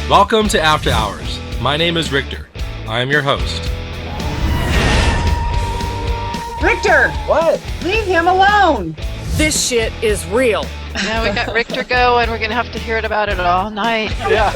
Welcome to After Hours. My name is Rictor. I am your host. Rictor! What? Leave him alone! This shit is real. Now we got Rictor going. We're going to have to hear it about it all night. Yeah.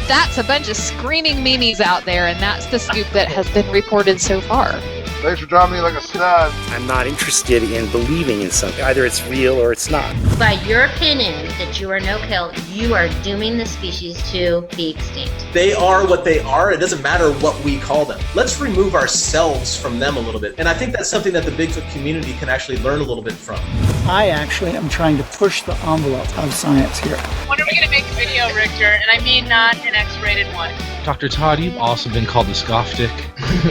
That's a bunch of screaming memes out there, and that's the scoop that has been reported so far. Thanks for driving me like a stud. I'm not interested in believing in something. Either it's real or it's not. By your opinion that you are no-kill, you are dooming the species to be extinct. They are what they are. It doesn't matter what we call them. Let's remove ourselves from them a little bit. And I think that's something that the Bigfoot community can actually learn a little bit from. I actually am trying to push the envelope of science here. When are we going to make a video, Rictor? And I mean not an X-rated one. Dr. Todd, you've also been called the scoff dick.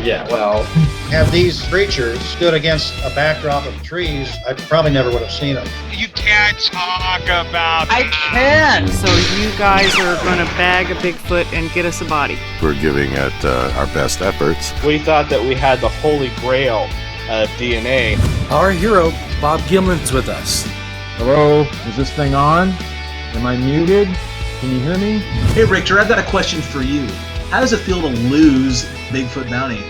Yeah, well. Have these creatures stood against a backdrop of trees, I probably never would have seen them. You can't talk about I can! So you guys are going to bag a Bigfoot and get us a body. We're giving it our best efforts. We thought that we had the holy grail of DNA. Our hero, Bob Gimlin's with us. Hello, is this thing on? Am I muted? Can you hear me? Hey, Rictor, I've got a question for you. How does it feel to lose Bigfoot bounty?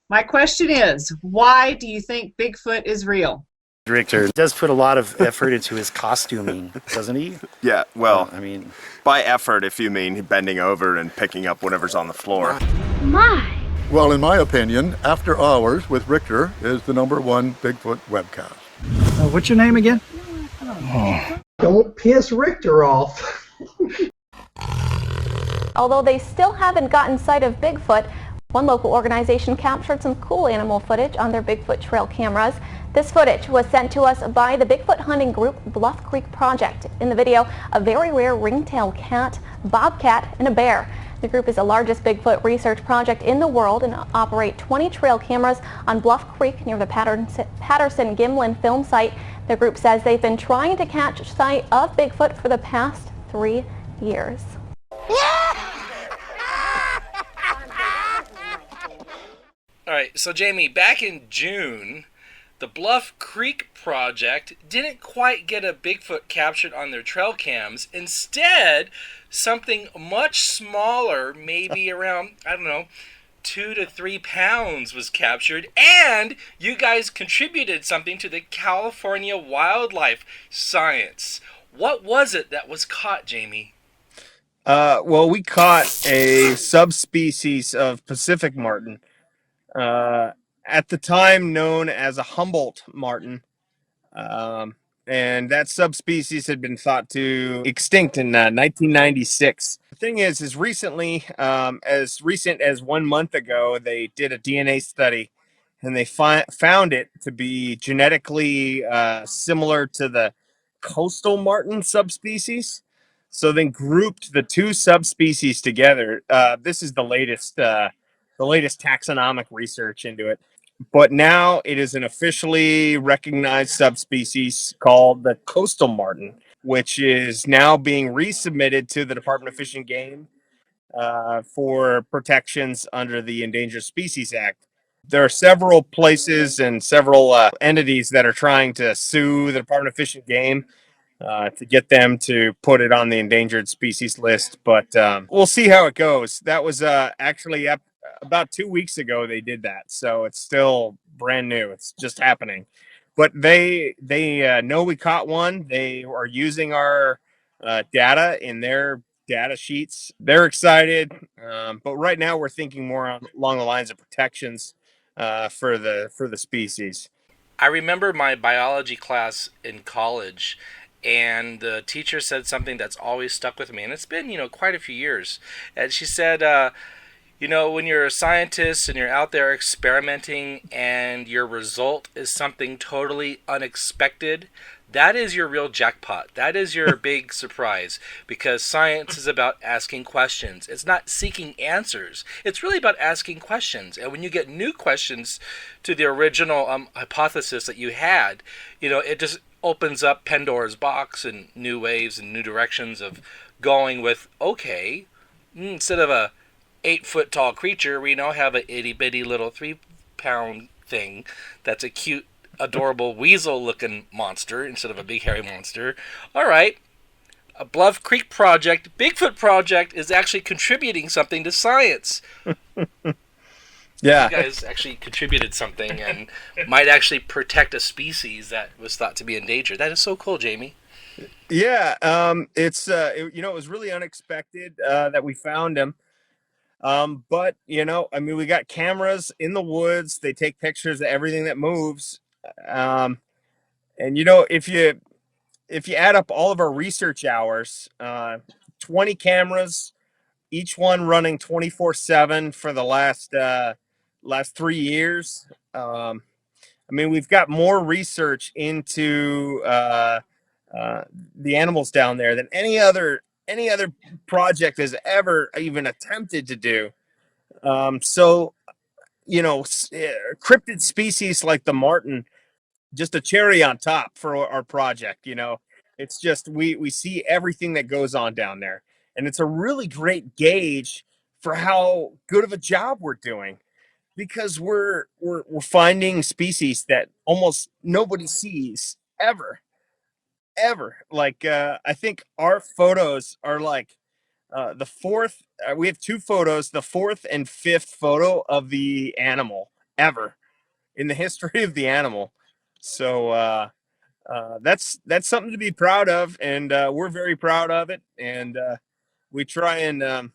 My question is, why do you think Bigfoot is real? Rictor does put a lot of effort into his costuming, doesn't he? Yeah, well, I mean, by effort, if you mean bending over and picking up whatever's on the floor. My. Well, in my opinion, After Hours with Rictor is the #1 Bigfoot webcast. What's your name again? Don't piss Rictor off. Although they still haven't gotten sight of Bigfoot, one local organization captured some cool animal footage on their Bigfoot trail cameras. This footage was sent to us by the Bigfoot hunting group Bluff Creek Project. In the video, a very rare ringtail cat, bobcat, and a bear. The group is the largest Bigfoot research project in the world and operate 20 trail cameras on Bluff Creek near the Patterson-Gimlin film site. The group says they've been trying to catch sight of Bigfoot for the past 3 years. All right, so Jamie, back in June, the Bluff Creek Project didn't quite get a Bigfoot captured on their trail cams. Instead, something much smaller, maybe around, 2 to 3 pounds was captured, and you guys contributed something to the California wildlife science. What was it that was caught, Jamie? Well, we caught a subspecies of Pacific marten, at the time known as a Humboldt marten, and that subspecies had been thought to extinct in 1996. The thing is recently, as recent as 1 month ago, they did a DNA study, and they found it to be genetically similar to the coastal marten subspecies. So then grouped the two subspecies together. This is the latest taxonomic research into it. But now it is an officially recognized subspecies called the coastal marten, which is now being resubmitted to the Department of Fish and Game for protections under the Endangered Species Act. There are several places and several entities that are trying to sue the Department of Fish and Game to get them to put it on the endangered species list. But we'll see how it goes. That was actually about 2 weeks ago they did that. So it's still brand new. It's just happening. But they know we caught one. They are using our data in their data sheets. They're excited. But right now we're thinking more along the lines of protections for the species. I remember my biology class in college, and the teacher said something that's always stuck with me, and it's been, quite a few years. And she said, when you're a scientist and you're out there experimenting and your result is something totally unexpected, that is your real jackpot. That is your big surprise, because science is about asking questions. It's not seeking answers. It's really about asking questions. And when you get new questions to the original hypothesis that you had, it just opens up Pandora's box and new ways and new directions of going with, okay, instead of a 8-foot tall creature, we now have an itty bitty little 3-pound thing that's a cute adorable weasel-looking monster instead of a big hairy monster. All right. A Bluff Creek Project, Bigfoot Project, is actually contributing something to science. Yeah. You guys actually contributed something and might actually protect a species that was thought to be endangered. That is so cool, Jamie. Yeah, it was really unexpected that we found him. But we got cameras in the woods. They take pictures of everything that moves. Um, and if you add up all of our research hours, 20 cameras, each one running 24/7 for the last 3 years. We've got more research into the animals down there than any other project has ever even attempted to do. So cryptid species like the Marten, just a cherry on top for our project. It's just we see everything that goes on down there, and it's a really great gauge for how good of a job we're doing, because we're finding species that almost nobody sees ever. Like I think our photos are like the fourth. We have two photos, the fourth and fifth photo of the animal ever in the history of the animal. So that's something to be proud of, and we're very proud of it. And we try and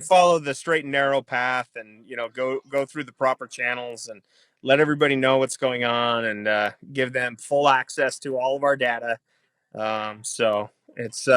follow the straight and narrow path, and go through the proper channels and let everybody know what's going on, and give them full access to all of our data. So it's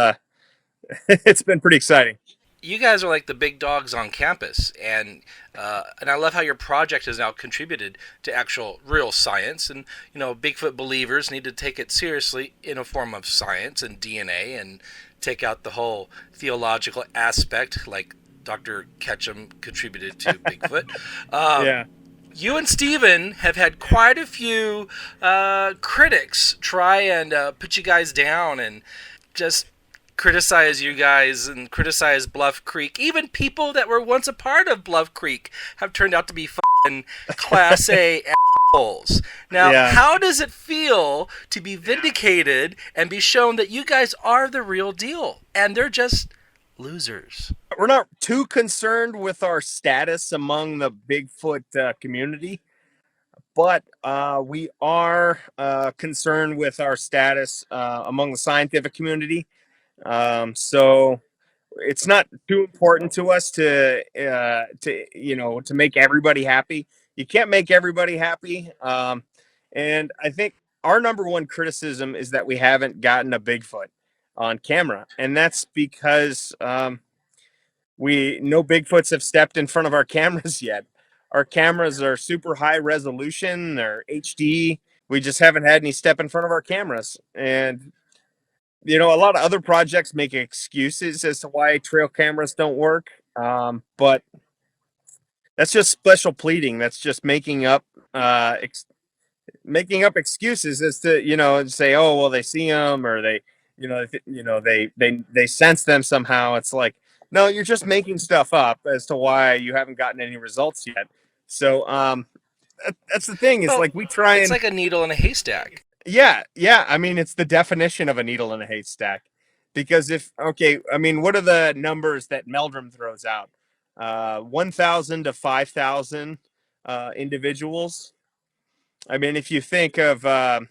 it's been pretty exciting. You guys are like the big dogs on campus, and I love how your project has now contributed to actual real science. And Bigfoot believers need to take it seriously in a form of science and DNA, and take out the whole theological aspect, like Dr. Ketchum contributed to Bigfoot. Yeah. You and Steven have had quite a few critics try and put you guys down and just criticize you guys and criticize Bluff Creek. Even people that were once a part of Bluff Creek have turned out to be f***ing Class A assholes. Now, Yeah. How does it feel to be vindicated and be shown that you guys are the real deal and they're just losers? We're not too concerned with our status among the Bigfoot community, but we are concerned with our status among the scientific community. So it's not too important to us to make everybody happy. You can't make everybody happy. And I think our number one criticism is that we haven't gotten a Bigfoot on camera, and that's because no Bigfoots have stepped in front of our cameras yet. Our cameras are super high resolution, they're HD. We just haven't had any step in front of our cameras. And a lot of other projects make excuses as to why trail cameras don't work. But that's just special pleading. That's just making up excuses as to say, oh well, they see them, or they sense them somehow. It's like, no, you're just making stuff up as to why you haven't gotten any results yet. So that's the thing. It's like we try It's and like a needle in a haystack. yeah. It's the definition of a needle in a haystack. Because what are the numbers that Meldrum throws out? 1,000 to 5,000 individuals. If you think of mountain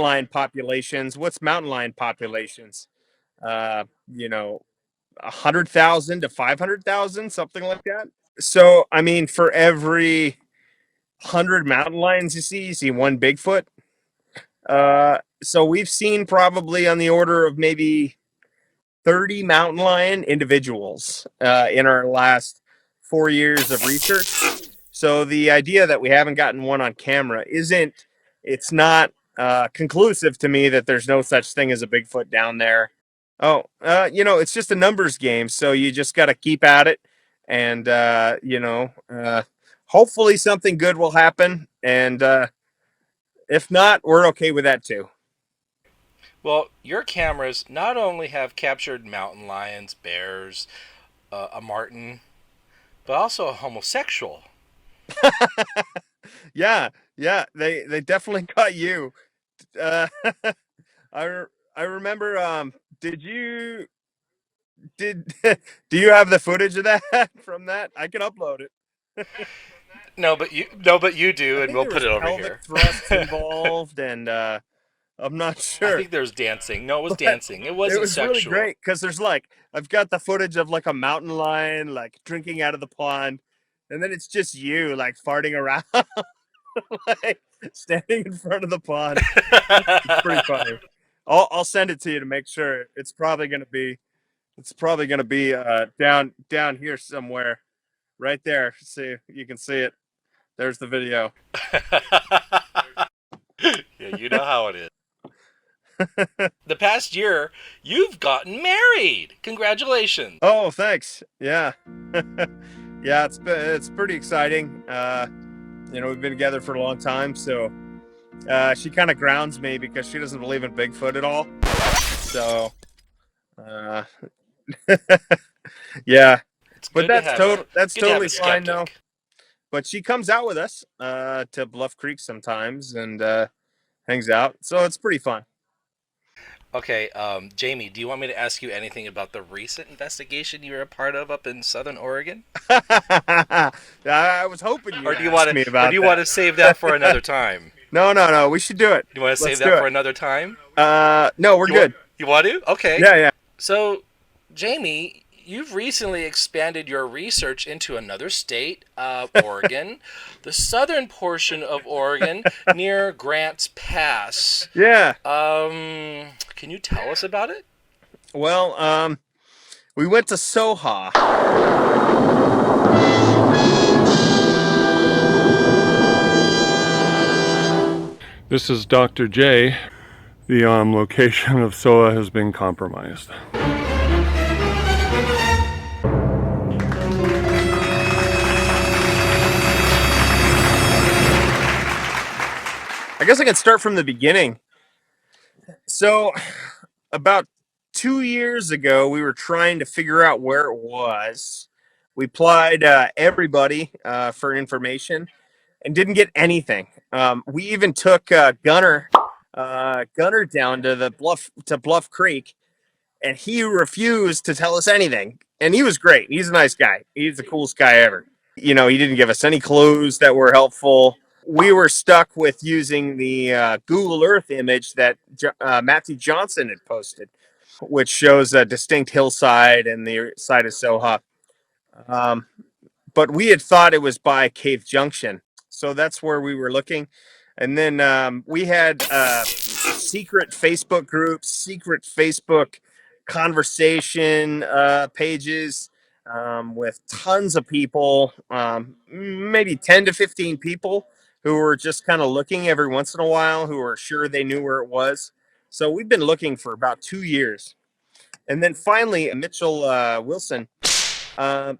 lion populations, what's mountain lion populations? 100,000 to 500,000, something like that. So, for every 100 mountain lions you see one Bigfoot. So we've seen probably on the order of maybe 30 mountain lion individuals in our last 4 years of research. So the idea that we haven't gotten one on camera it's not conclusive to me that there's no such thing as a Bigfoot down there. Oh, it's just a numbers game. So you just got to keep at it, and hopefully something good will happen. And if not, we're okay with that too. Well, your cameras not only have captured mountain lions, bears, a marten, but also a homosexual. Yeah, they definitely got you. Uh, I remember. Did you did do you have the footage of that from that? I can upload it. No, but you do, I and think we'll there put was it over pelvic here. thrusts involved, and I'm not I sure. think there's dancing. No, it was But dancing. It it wasn't was really sexual. great because there's like I've got the footage of like a mountain lion like drinking out of the pond, and then it's just you like farting around, like standing in front of the pond. It's pretty funny. I'll send it to you to make sure. It's probably gonna be down here somewhere, right there. See, you can see it. There's the video. Yeah, you know how it is. The past year, you've gotten married. Congratulations. Oh, thanks. Yeah. Yeah, it's pretty exciting. We've been together for a long time, so she kind of grounds me because she doesn't believe in Bigfoot at all. So, yeah. But that's totally fine though. But she comes out with us to Bluff Creek sometimes and hangs out, so it's pretty fun. Okay, Jamie, do you want me to ask you anything about the recent investigation you were a part of up in Southern Oregon? I was hoping you. Or do you want to save that for another time? No. We should do it. Do you want to save that for another time? No, we're good. You want to? Okay. Yeah. So, Jamie, you've recently expanded your research into another state, Oregon, the southern portion of Oregon near Grants Pass. Yeah. Can you tell us about it? Well, we went to SOHA. This is Dr. J. The location of SOHA has been compromised. I guess I can start from the beginning. So, about 2 years ago, we were trying to figure out where it was. We applied everybody for information and didn't get anything. We even took Gunner down to Bluff Creek, and he refused to tell us anything. And he was great. He's a nice guy. He's the coolest guy ever. He didn't give us any clues that were helpful. We were stuck with using the Google Earth image that Matthew Johnson had posted, which shows a distinct hillside and the side of SOHA. But we had thought it was by Cave Junction. So that's where we were looking. And then we had secret Facebook groups, secret Facebook conversation pages with tons of people, maybe 10 to 15 people who were just kind of looking every once in a while, who were sure they knew where it was. So we've been looking for about 2 years. And then finally, Mitchell Wilson,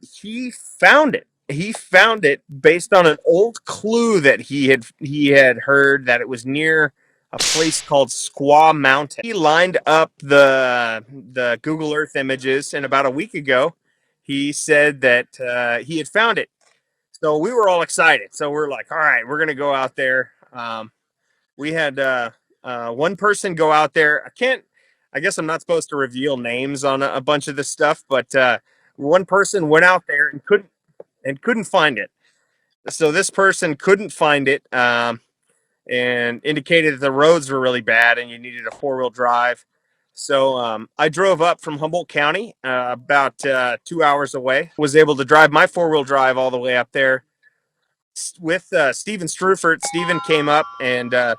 he found it. He found it based on an old clue that he had heard that it was near a place called Squaw Mountain. He lined up the Google Earth images, and about a week ago, he said that he had found it. So we were all excited. So we're like, all right, we're gonna go out there. We had one person go out there. I guess I'm not supposed to reveal names on a bunch of this stuff, but one person went out there and couldn't find it. So this person couldn't find it and indicated that the roads were really bad and you needed a 4-wheel drive. So I drove up from Humboldt County, about 2 hours away. Was able to drive my 4-wheel drive all the way up there with Steven Streufert. Steven came up and, I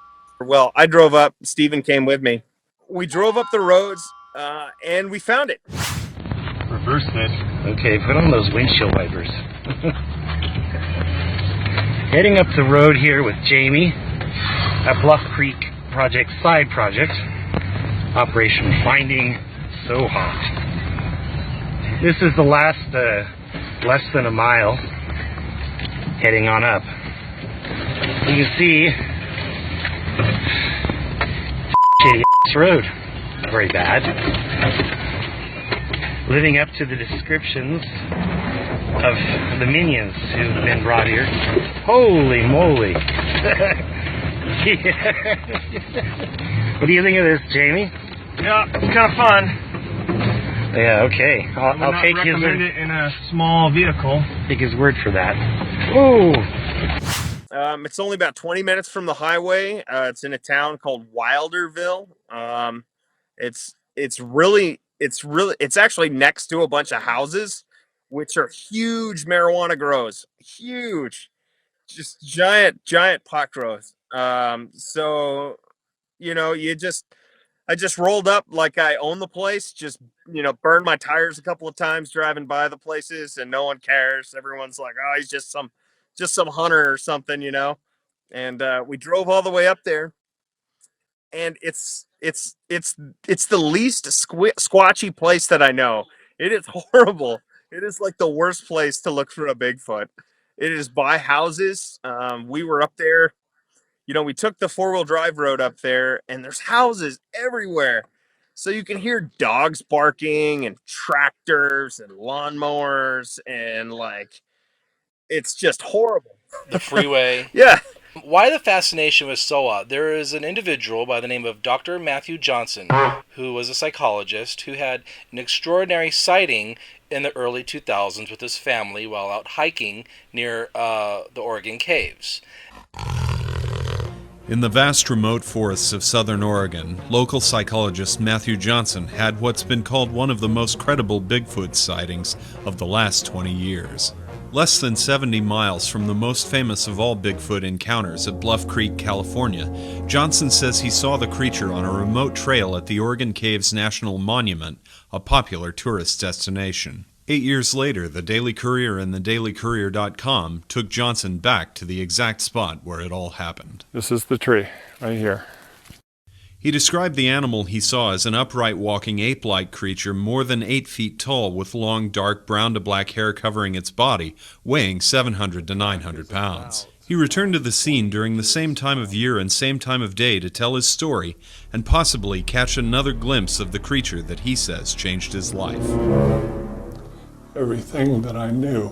drove up. Steven came with me. We drove up the roads and we found it. Reverse it. Okay, put on those windshield wipers. Heading up the road here with Jamie at Bluff Creek Project side project. Operation Finding SOHA. This is the last less than a mile heading on up. You can see shitty road. Very bad. Living up to the descriptions of the minions who've been brought here. Holy moly. What do you think of this, Jamie? Yeah, it's kind of fun. Yeah, okay. I'll take his word. It in a small vehicle. Take his word for that. Ooh. It's only about 20 minutes from the highway. It's in a town called Wilderville. It's actually next to a bunch of houses, which are huge marijuana grows. Huge, just giant pot growth. So I just rolled up like I own the place. Just burned my tires a couple of times driving by the places, and no one cares. Everyone's like, "Oh, he's just some hunter or something," And we drove all the way up there, and it's the least squatchy place that I know. It is horrible. It is like the worst place to look for a Bigfoot. It is by houses. We were up there. We took the 4-wheel drive road up there, and there's houses everywhere. So you can hear dogs barking and tractors and lawnmowers, and it's just horrible. The freeway. Yeah. Why the fascination with SOHA? There is an individual by the name of Dr. Matthew Johnson, who was a psychologist, who had an extraordinary sighting in the early 2000s with his family while out hiking near the Oregon caves. In the vast remote forests of southern Oregon, local psychologist Matthew Johnson had what's been called one of the most credible Bigfoot sightings of the last 20 years. Less than 70 miles from the most famous of all Bigfoot encounters at Bluff Creek, California, Johnson says he saw the creature on a remote trail at the Oregon Caves National Monument, a popular tourist destination. 8 years later, the Daily Courier and thedailycourier.com took Johnson back to the exact spot where it all happened. This is the tree, right here. He described the animal he saw as an upright walking ape-like creature more than 8 feet tall with long dark brown to black hair covering its body, weighing 700 to 900 pounds. He returned to the scene during the same time of year and same time of day to tell his story and possibly catch another glimpse of the creature that he says changed his life. Everything that I knew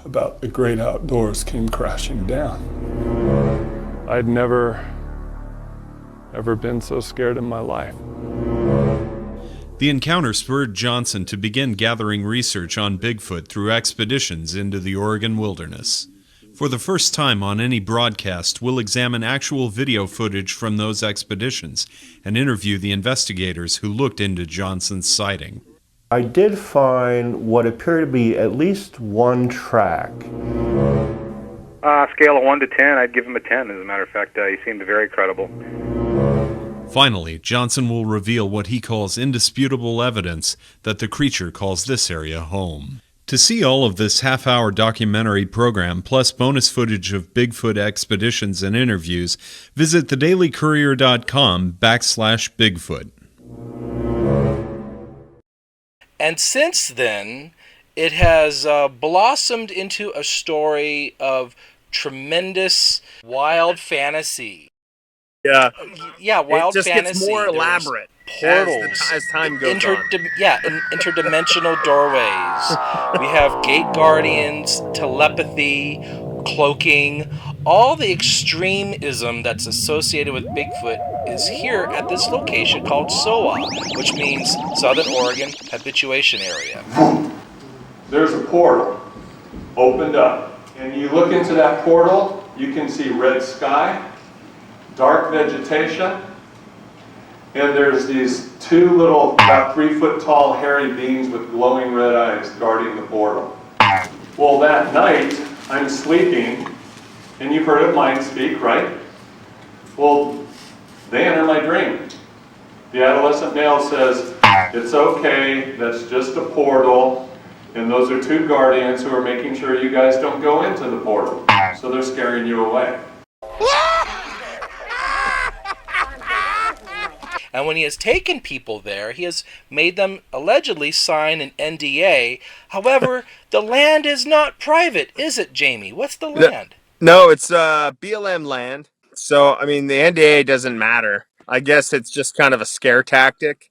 about the great outdoors came crashing down. I'd never been so scared in my life. The encounter spurred Johnson to begin gathering research on Bigfoot through expeditions into the Oregon wilderness. For the first time on any broadcast, we'll examine actual video footage from those expeditions and interview the investigators who looked into Johnson's sighting. I did find what appeared to be at least one track. Scale of 1 to 10, I'd give him a 10. As a matter of fact, he seemed very credible. Finally, Johnson will reveal what he calls indisputable evidence that the creature calls this area home. To see all of this half-hour documentary program, plus bonus footage of Bigfoot expeditions and interviews, visit thedailycourier.com/Bigfoot. And since then, it has blossomed into a story of tremendous wild fantasy. Yeah. Yeah, wild fantasy. It just gets more elaborate portals, as time goes on. Interdimensional doorways. We have gate guardians, telepathy, cloaking. All the extremism that's associated with Bigfoot is here at this location called SOHA, which means Southern Oregon Habituation Area. There's a portal opened up, and you look into that portal, you can see red sky, dark vegetation, and there's these 2 little, about 3 foot tall hairy beings with glowing red eyes guarding the portal. Well, that night, I'm sleeping, and you've heard of mind speak, right? Well, they enter my dream. The adolescent male says, "It's okay, that's just a portal, and those are 2 guardians who are making sure you guys don't go into the portal." So they're scaring you away. And when he has taken people there, he has made them allegedly sign an NDA. However, the land is not private, is it, Jamie? What's the land? No, it's BLM land. So, I mean, the NDA doesn't matter. I guess it's just kind of a scare tactic.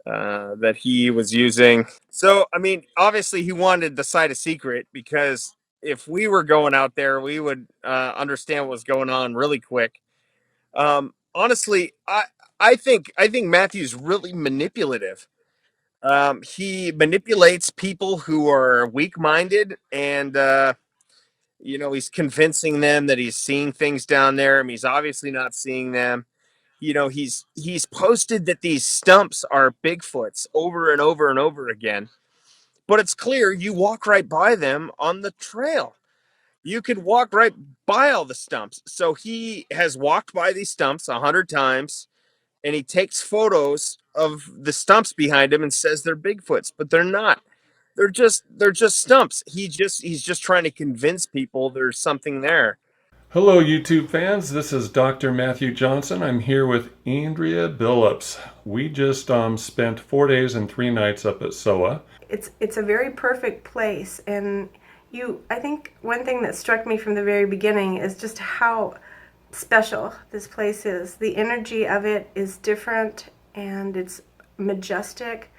that he was using. So, I mean, obviously he wanted the site a secret because if we were going out there, we would understand what was going on really quick. Honestly, I think Matthew's really manipulative. He manipulates people who are weak-minded, and he's convincing them that he's seeing things down there. I mean, he's obviously not seeing them. He's posted that these stumps are Bigfoots over and over and over again, but it's clear you walk right by them on the trail. You could walk right by all the stumps. So he has walked by these stumps 100 times, and he takes photos of the stumps behind him and says they're Bigfoots, but they're not. They're just stumps. He's just trying to convince people there's something there. Hello, YouTube fans. This is Dr. Matthew Johnson. I'm here with Andrea Billups. We just spent 4 days and 3 nights up at SOHA. It's a very perfect place, and I think one thing that struck me from the very beginning is just how special this place is. The energy of it is different, and it's majestic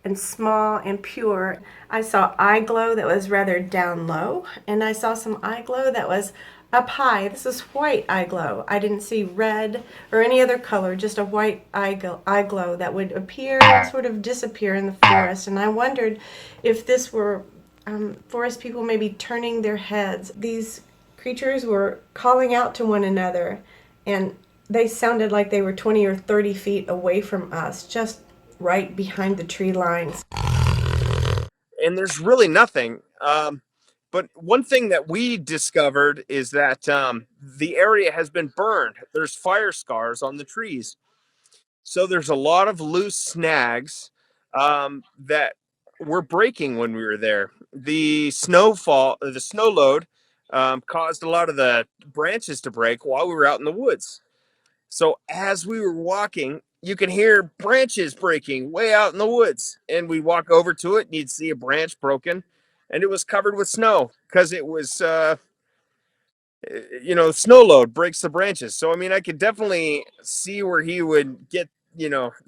and small and pure. I saw eye glow that was rather down low, and I saw some eye glow that was up high. This is white eye glow. I didn't see red or any other color, just a white eye glow that would appear and sort of disappear in the forest. And I wondered if this were forest people maybe turning their heads. These creatures were calling out to one another, and they sounded like they were 20 or 30 feet away from us, just right behind the tree lines. And there's really nothing. But one thing that we discovered is that the area has been burned. There's fire scars on the trees. So there's a lot of loose snags that were breaking when we were there. The snow load caused a lot of the branches to break while we were out in the woods. So as we were walking, you can hear branches breaking way out in the woods. And we walk over to it and you'd see a branch broken, and it was covered with snow because it was, snow load breaks the branches. So, I mean, I could definitely see where he would get,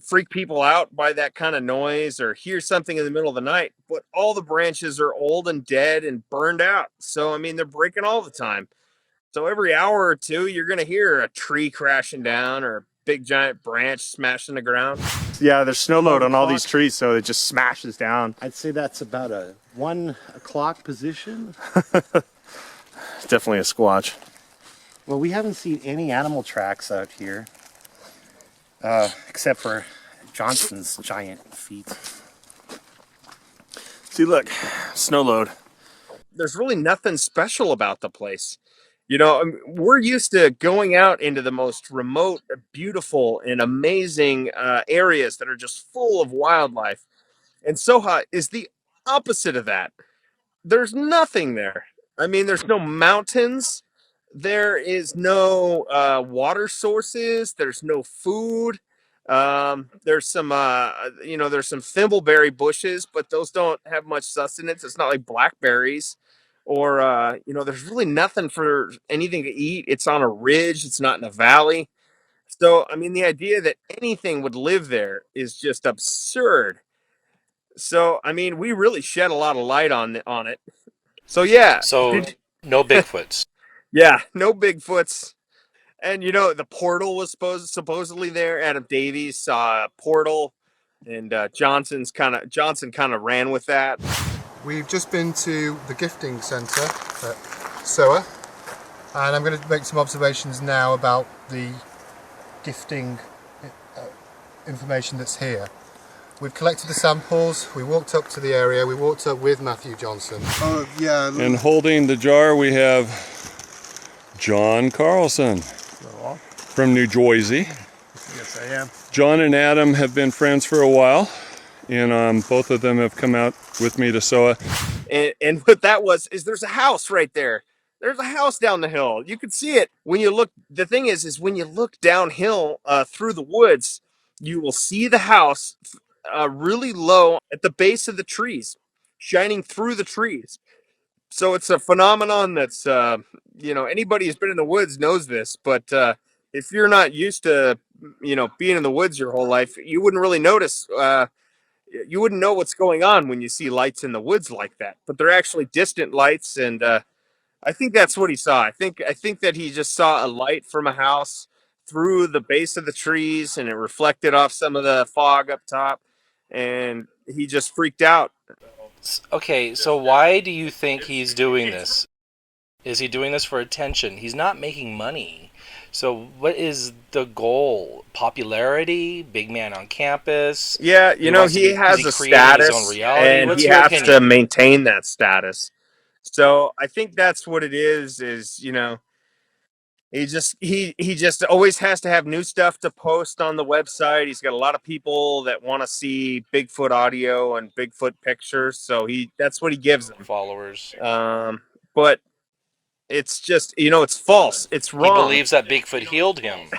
freak people out by that kind of noise or hear something in the middle of the night. But all the branches are old and dead and burned out. So, I mean, they're breaking all the time. So every hour or two, you're going to hear a tree crashing down or a big giant branch smashing the ground. Yeah, there's snow load on all these trees, so it just smashes down. I'd say that's about a 1 o'clock position. Definitely a squatch. Well, we haven't seen any animal tracks out here, except for Johnson's giant feet. See, look, snow load. There's really nothing special about the place. We're used to going out into the most remote, beautiful, and amazing areas that are just full of wildlife. And SOHA is the opposite of that. There's nothing there. I mean, there's no mountains. There is no water sources. There's no food. There's some thimbleberry bushes, but those don't have much sustenance. It's not like blackberries. Or, there's really nothing for anything to eat. It's on a ridge. It's not in a valley. So, I mean, the idea that anything would live there is just absurd. So, I mean, we really shed a lot of light on it. So, yeah. So, no Bigfoots. Yeah, no Bigfoots. And, the portal was supposedly there. Adam Davies saw a portal, and Johnson kind of ran with that. We've just been to the gifting centre at SOHA, and I'm going to make some observations now about the gifting information that's here. We've collected the samples, we walked up to the area, we walked up with Matthew Johnson. Oh, yeah. And holding the jar we have John Carlson from New Jersey. Yes, I am. John and Adam have been friends for a while, and both of them have come out with me to SOHA. And what that was is there's a house right there. There's a house down the hill. You can see it when you look. The thing is when you look downhill through the woods, you will see the house really low at the base of the trees, shining through the trees. So it's a phenomenon that's, anybody who's been in the woods knows this, but if you're not used to, being in the woods your whole life, you wouldn't really notice you wouldn't know what's going on when you see lights in the woods like that, but they're actually distant lights. And I think that's what he saw. I think that he just saw a light from a house through the base of the trees, and it reflected off some of the fog up top, and he just freaked out. Okay, so why do you think he's doing this? Is he doing this for attention? He's not making money. So what is the goal? Popularity? Big man on campus? Yeah, you know, he has a status, and he has to maintain that status. So I think that's what it is, you know, he just always has to have new stuff to post on the website. He's got a lot of people that want to see Bigfoot audio and Bigfoot pictures, so that's what he gives them. Followers. But it's just, you know, it's false. It's wrong. He believes that Bigfoot healed him.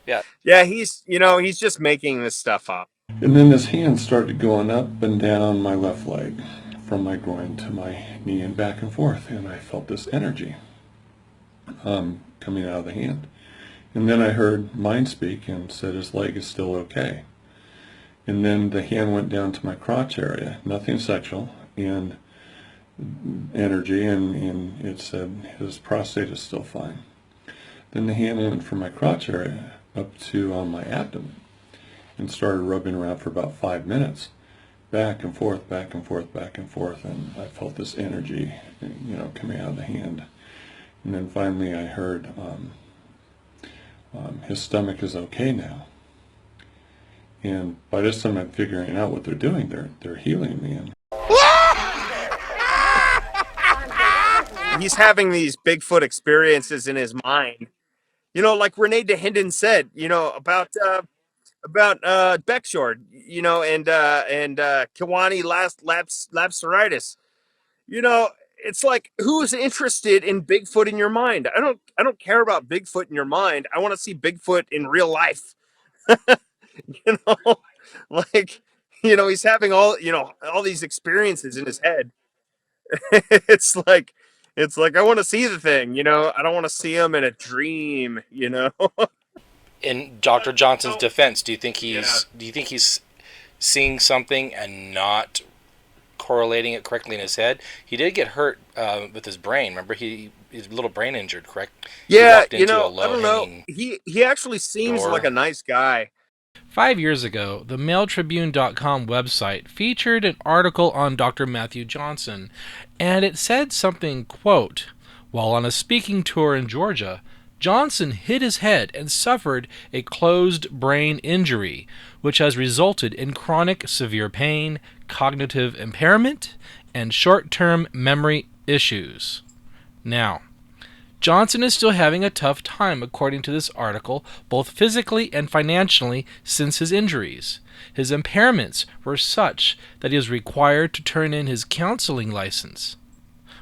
Yeah. Yeah, he's just making this stuff up. And then his hand started going up and down my left leg, from my groin to my knee and back and forth, and I felt this energy coming out of the hand. And then I heard mind speak and said his leg is still okay. And then the hand went down to my crotch area, nothing sexual, and energy, and it said his prostate is still fine. Then the hand went from my crotch area up to my abdomen and started rubbing around for about 5 minutes, back and forth, back and forth, back and forth, and I felt this energy, you know, coming out of the hand. And then finally I heard his stomach is okay now. And by this time I'm figuring out what they're doing. They're healing me. And he's having these Bigfoot experiences in his mind. You know, like Renee DeHinden said, you know, about Beckshore, you know, and Kiwani lapsaritis. You know, it's like, who's interested in Bigfoot in your mind? I don't care about Bigfoot in your mind. I want to see Bigfoot in real life. You know, like, you know, he's having all these experiences in his head. it's like I want to see the thing, you know. I don't want to see him in a dream, you know. In Dr. Johnson's defense, do you think he's seeing something and not correlating it correctly in his head? He did get hurt with his brain. Remember, he's a little brain injured, correct? Yeah, you know, I don't know. He actually seems like a nice guy. 5 years ago, the mailtribune.com website featured an article on Dr. Matthew Johnson, and it said something, quote, "While on a speaking tour in Georgia, Johnson hit his head and suffered a closed brain injury, which has resulted in chronic severe pain, cognitive impairment, and short-term memory issues." Now, Johnson is still having a tough time, according to this article, both physically and financially since his injuries. His impairments were such that he was required to turn in his counseling license.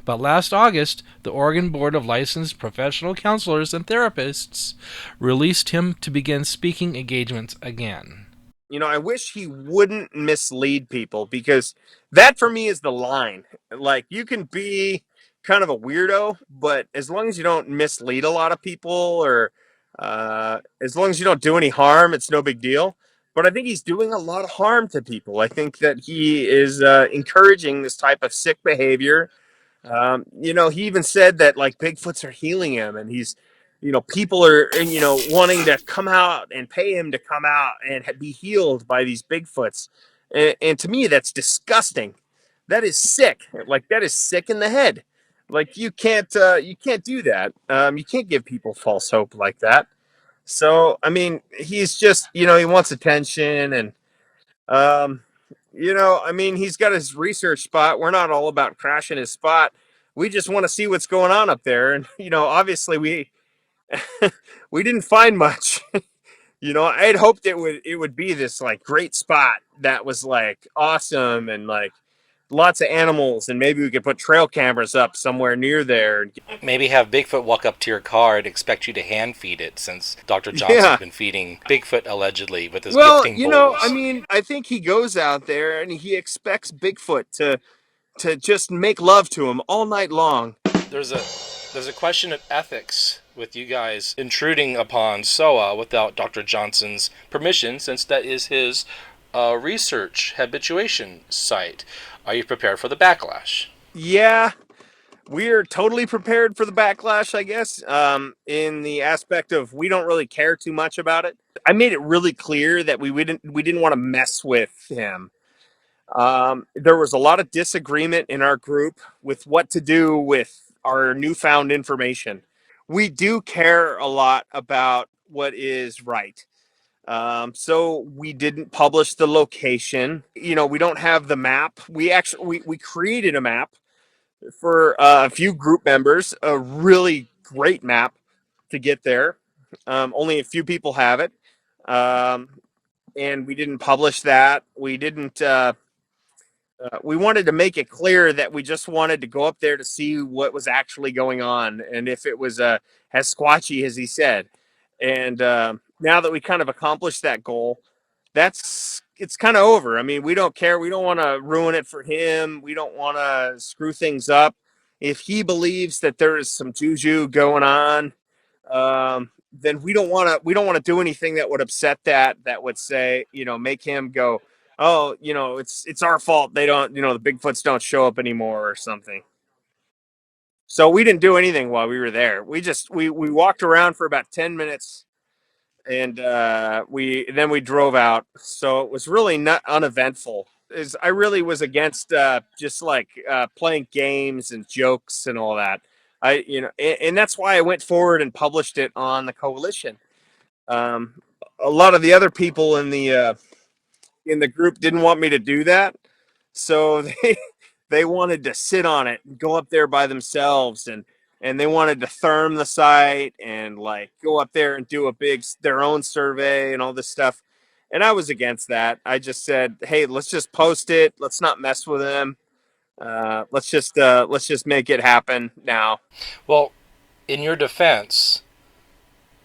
But last August, the Oregon Board of Licensed Professional Counselors and Therapists released him to begin speaking engagements again. You know, I wish he wouldn't mislead people, because that for me is the line. Like, you can be kind of a weirdo, but as long as you don't mislead a lot of people, or as long as you don't do any harm, it's no big deal. But I think he's doing a lot of harm to people. I think that he is encouraging this type of sick behavior. You know, he even said that, like, Bigfoots are healing him, and he's, you know, people are, you know, wanting to come out and pay him to come out and be healed by these Bigfoots. And to me, that's disgusting. That is sick. Like, that is sick in the head. Like, you can't do that. You can't give people false hope like that. So, I mean, he's just, you know, he wants attention, and, you know, I mean, he's got his research spot. We're not all about crashing his spot. We just want to see what's going on up there. And, you know, obviously we didn't find much. You know, I had hoped it would be this, like, great spot that was, like, awesome, and, like, lots of animals, and maybe we could put trail cameras up somewhere near there. Maybe have Bigfoot walk up to your car and expect you to hand feed it, since Dr. Johnson's been feeding Bigfoot allegedly with his gifting bowls. You know, I mean, I think he goes out there and he expects Bigfoot to just make love to him all night long. There's a question of ethics with you guys intruding upon SOHA without Dr. Johnson's permission, since that is his research habituation site. Are you prepared for the backlash? Yeah, we're totally prepared for the backlash, I guess, in the aspect of we don't really care too much about it. I made it really clear that we didn't want to mess with him. There was a lot of disagreement in our group with what to do with our newfound information. We do care a lot about what is right. So we didn't publish the location. We don't have the map. We created a map for a few group members, a really great map to get there. Only a few people have it. Um, and we didn't publish that. We didn't. We wanted to make it clear that we just wanted to go up there to see what was actually going on and if it was as squatchy as he said. And now that we kind of accomplished that goal, it's kind of over. I mean, we don't care. We don't want to ruin it for him. We don't want to screw things up. If he believes that there is some juju going on, then we don't want to do anything that would upset that would say, make him go, oh, it's our fault. They don't, the Bigfoots don't show up anymore or something. So we didn't do anything while we were there. We walked around for about 10 minutes and we drove out. So it was really not uneventful. I really was against just like playing games and jokes and all that. And that's why I went forward and published it on the coalition. Um, a lot of the other people in the group didn't want me to do that, so they wanted to sit on it and go up there by themselves, and they wanted to therm the site and like go up there and do their own survey and all this stuff. And I was against that. I just said, hey, let's just post it. Let's not mess with them. Let's just make it happen now. Well, in your defense,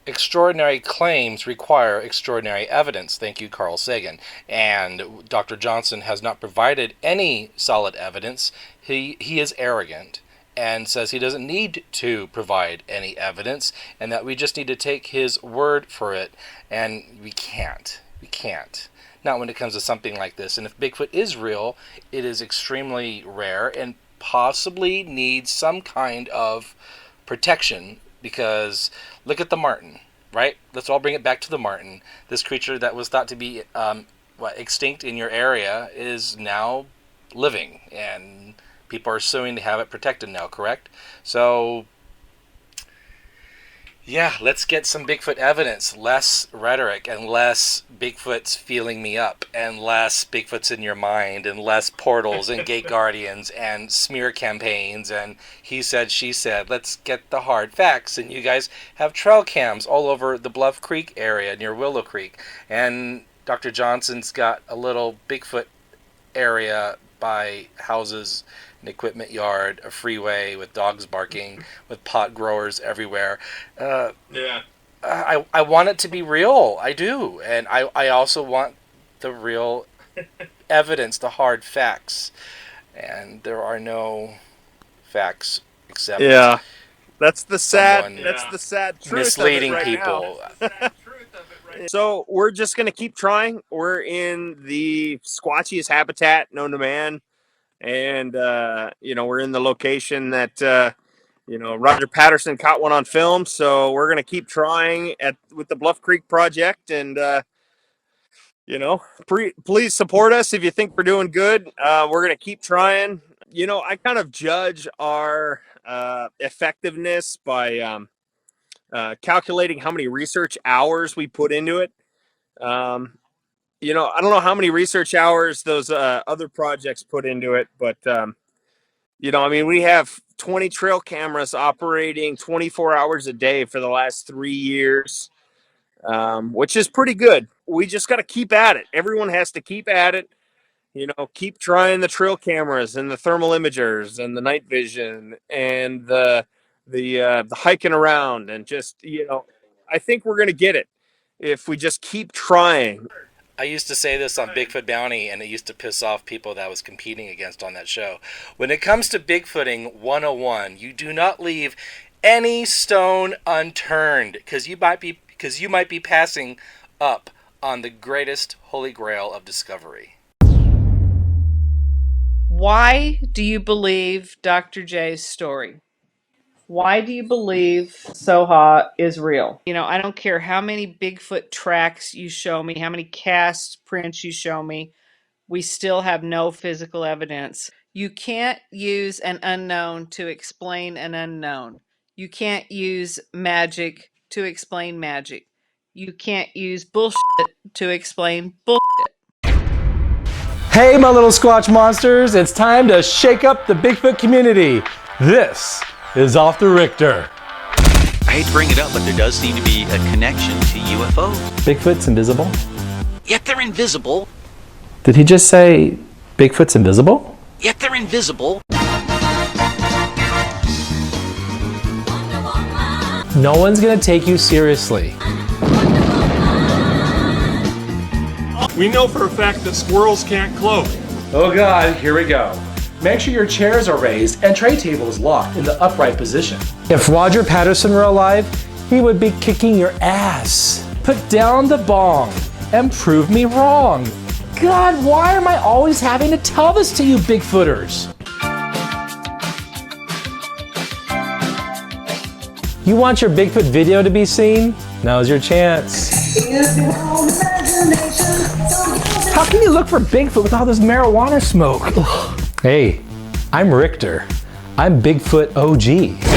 extraordinary claims require extraordinary evidence. Thank you, Carl Sagan. And Dr. Johnson has not provided any solid evidence. He is arrogant and says he doesn't need to provide any evidence and that we just need to take his word for it. And we can't. We can't. Not when it comes to something like this. And if Bigfoot is real, it is extremely rare and possibly needs some kind of protection, because look at the Marten, right? Let's all bring it back to the Marten. This creature that was thought to be extinct in your area is now living, and people are suing to have it protected now, correct? So yeah, let's get some Bigfoot evidence, less rhetoric and less Bigfoot's feeling me up and less Bigfoot's in your mind and less portals and gate guardians and smear campaigns and he said, she said. Let's get the hard facts. And you guys have trail cams all over the Bluff Creek area near Willow Creek. And Dr. Johnson's got a little Bigfoot area by houses, an equipment yard, a freeway with dogs barking, with pot growers everywhere. I want it to be real. I do. And I also want the real evidence, the hard facts. And there are no facts except that's the sad truth misleading of it right people. So we're just going to keep trying. We're in the squatchiest habitat known to man. And, we're in the location that, Roger Patterson caught one on film. So we're going to keep trying with the Bluff Creek Project. And, please support us if you think we're doing good. We're going to keep trying. I kind of judge our effectiveness by calculating how many research hours we put into it. I don't know how many research hours those other projects put into it, but, we have 20 trail cameras operating 24 hours a day for the last 3 years, which is pretty good. We just got to keep at it. Everyone has to keep at it. Keep trying the trail cameras and the thermal imagers and the night vision and the hiking around and just, I think we're going to get it if we just keep trying. I used to say this on Bigfoot Bounty, and it used to piss off people that I was competing against on that show. When it comes to Bigfooting 101, you do not leave any stone unturned, because you might be passing up on the greatest holy grail of discovery. Why do you believe Dr. J's story? Why do you believe SOHA is real? You know, I don't care how many Bigfoot tracks you show me, how many cast prints you show me, we still have no physical evidence. You can't use an unknown to explain an unknown. You can't use magic to explain magic. You can't use bullshit to explain bullshit. Hey, my little Squatch monsters, it's time to shake up the Bigfoot community. This is Off the Rictor. I hate to bring it up, but there does seem to be a connection to UFOs. Bigfoot's invisible? Yet they're invisible. Did he just say Bigfoot's invisible? Yet they're invisible. No one's gonna take you seriously. We know for a fact that squirrels can't cloak. Oh God, here we go. Make sure your chairs are raised and tray table is locked in the upright position. If Roger Patterson were alive, he would be kicking your ass. Put down the bong and prove me wrong. God, why am I always having to tell this to you Bigfooters? You want your Bigfoot video to be seen? Now's your chance. How can you look for Bigfoot with all this marijuana smoke? Hey, I'm Rictor. I'm Bigfoot OG.